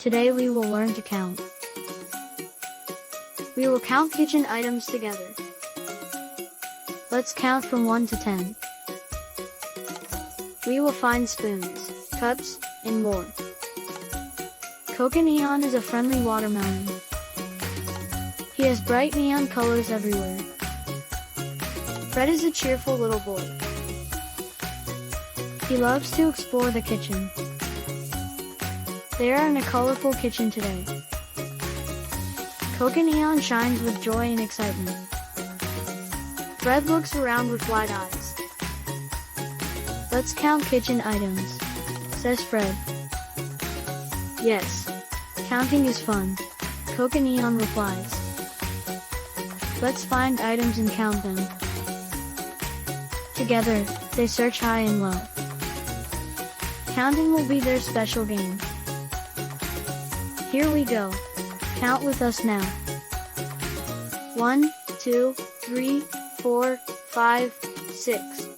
Today we will learn to count. We will count kitchen items together. Let's count from 1 to 10. We will find spoons, cups, and more. Coconeon is a friendly watermelon. He has bright neon colors everywhere. Fred is a cheerful little boy. He loves to explore the kitchen. They are in a colorful kitchen today. Coconeon shines with joy and excitement. Fred looks around with wide eyes. Let's count kitchen items, says Fred. Yes, counting is fun, Coconeon replies. Let's find items and count them. Together, they search high and low. Counting will be their special game. Here we go. Count with us now. 1, 2, 3, 4, 5, 6.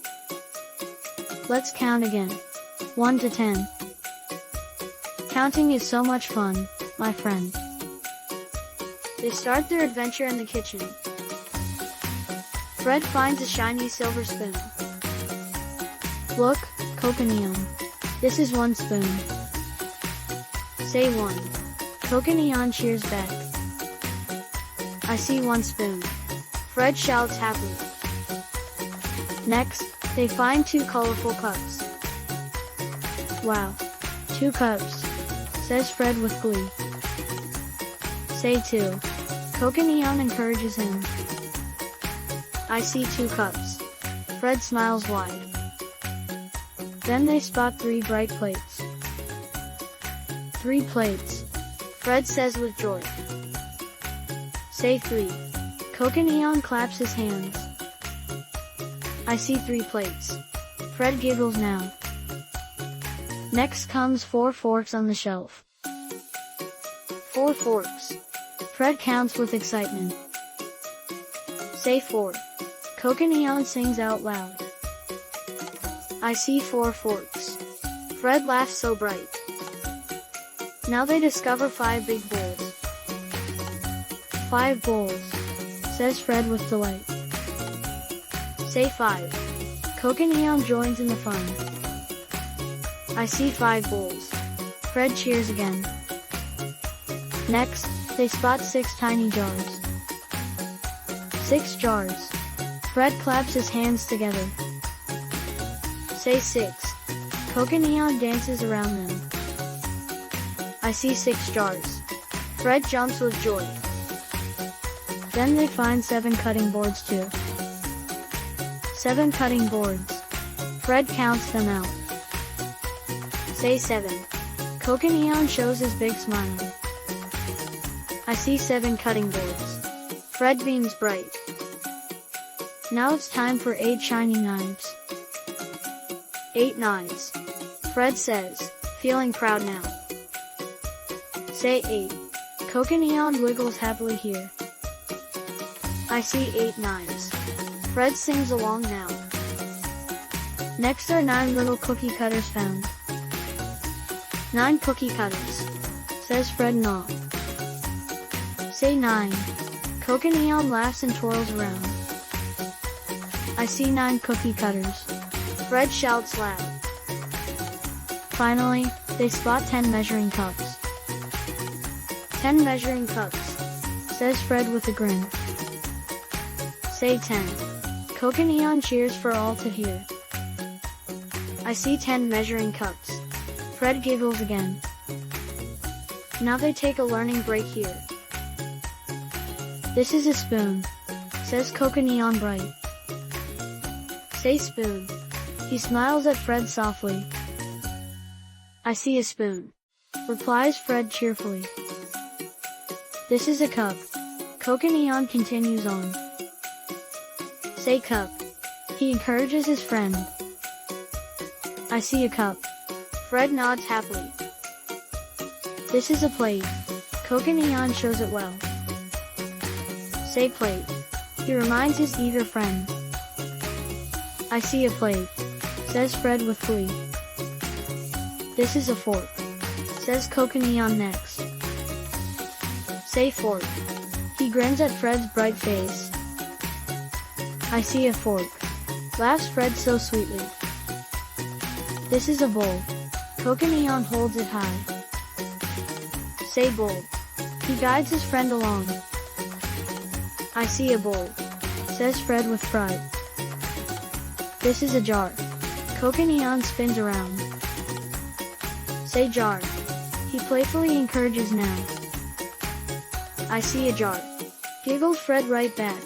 Let's count again. 1 to 10. Counting is so much fun, my friend. They start their adventure in the kitchen. Fred finds a shiny silver spoon. Look, Coconeon. This is 1 spoon. Say 1. Coconeon cheers back. I see 1 spoon. Fred shouts happily. Next, they find 2 colorful cups. Wow, 2 cups, says Fred with glee. Say 2. Coconeon encourages him. I see 2 cups. Fred smiles wide. Then they spot 3 bright plates. 3 plates, Fred says with joy. Say 3. Coconeon claps his hands. I see 3 plates. Fred giggles now. Next comes 4 forks on the shelf. 4 forks. Fred counts with excitement. Say 4. Coconeon sings out loud. I see 4 forks. Fred laughs so bright. Now they discover 5 big bowls. 5 bowls, says Fred with delight. Say 5. Coconeon joins in the fun. I see 5 bowls. Fred cheers again. Next, they spot 6 tiny jars. 6 jars. Fred claps his hands together. Say 6. Coconeon dances around them. I see 6 jars. Fred jumps with joy. Then they find 7 cutting boards too. 7 cutting boards. Fred counts them out. Say 7. Coconeon shows his big smile. I see 7 cutting boards. Fred beams bright. Now it's time for 8 shiny knives. 8 knives. Fred says, feeling proud now. Say 8. Coconeon wiggles happily here. I see 8 knives. Fred sings along now. Next are 9 little cookie cutters found. 9 cookie cutters, says Fred in awe. Say 9. Coconeon laughs and twirls around. I see 9 cookie cutters. Fred shouts loud. Finally, they spot 10 measuring cups. 10 measuring cups, says Fred with a grin. Say 10. Coconeon cheers for all to hear. I see 10 measuring cups. Fred giggles again. Now they take a learning break here. This is a spoon, says Coconeon bright. Say spoon. He smiles at Fred softly. I see a spoon, replies Fred cheerfully. This is a cup. Coconeon continues on. Say cup. He encourages his friend. I see a cup. Fred nods happily. This is a plate. Coconeon shows it well. Say plate. He reminds his eager friend. I see a plate, says Fred with glee. This is a fork, says Coconeon next. Say fork. He grins at Fred's bright face. I see a fork. Laughs Fred so sweetly. This is a bowl. Coconeon holds it high. Say bowl. He guides his friend along. I see a bowl, says Fred with pride. This is a jar. Coconeon spins around. Say jar. He playfully encourages now. I see a jar. Giggles Fred right back.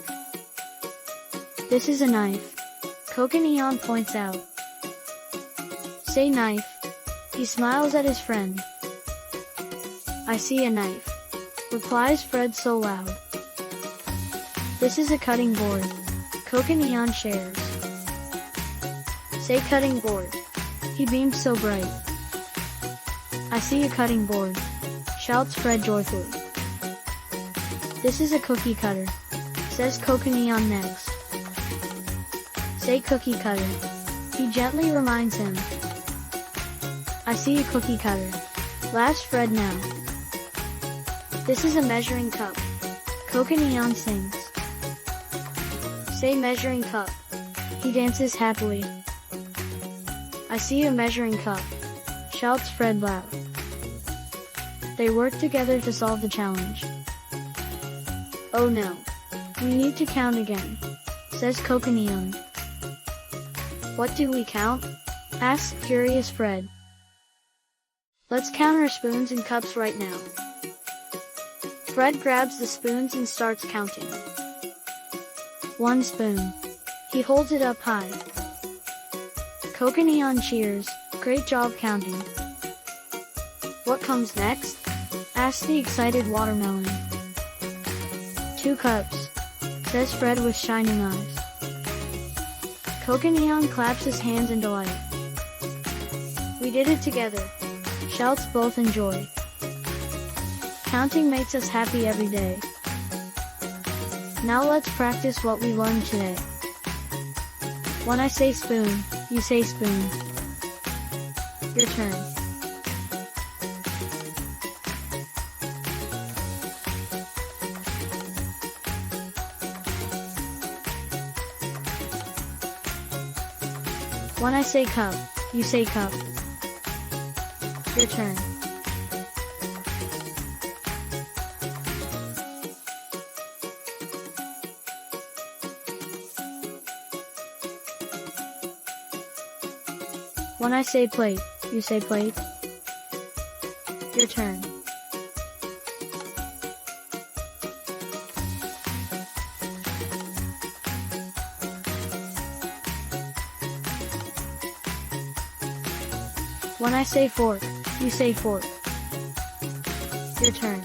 This is a knife. Coconeon points out. Say knife. He smiles at his friend. I see a knife, replies Fred so loud. This is a cutting board. Coconeon shares. Say cutting board. He beams so bright. I see a cutting board, shouts Fred joyfully. This is a cookie cutter, says Coconeon next. Say cookie cutter. He gently reminds him. I see a cookie cutter, laughs Fred now. This is a measuring cup. Coconeon sings. Say measuring cup. He dances happily. I see a measuring cup, shouts Fred loud. They work together to solve the challenge. Oh no. We need to count again, says Coconeon. What do we count? Asks curious Fred. Let's count our spoons and cups right now. Fred grabs the spoons and starts counting. 1 spoon. He holds it up high. Coconeon cheers. Great job counting. What comes next? Asks the excited watermelon. 2 cups, says Fred with shining eyes. Coconeon claps his hands in delight. We did it together, shouts both in joy. Counting makes us happy every day. Now let's practice what we learned today. When I say spoon, you say spoon. Your turn. When I say cup, you say cup. Your turn. When I say plate, you say plate. Your turn. When I say fork, you say fork. Your turn.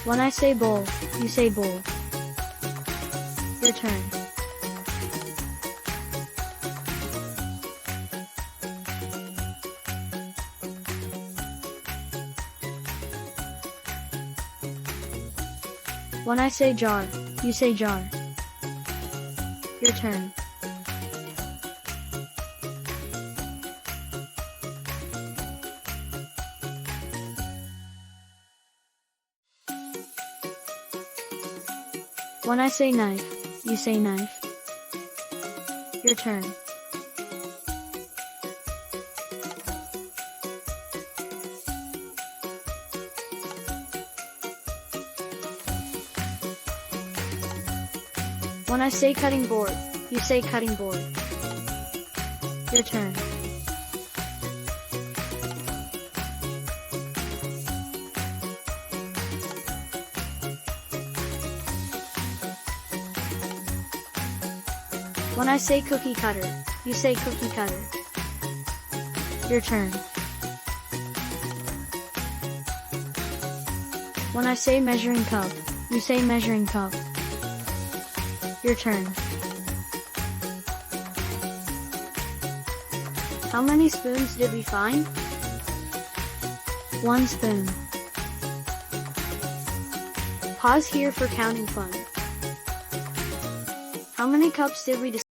When I say bowl, you say bowl. Your turn. When I say jar, you say jar. Your turn. When I say knife, you say knife. Your turn. When I say cutting board, you say cutting board. Your turn. When I say cookie cutter, you say cookie cutter. Your turn. When I say measuring cup, you say measuring cup. Your turn. How many spoons did we find? 1 spoon. Pause here for counting fun. How many cups did we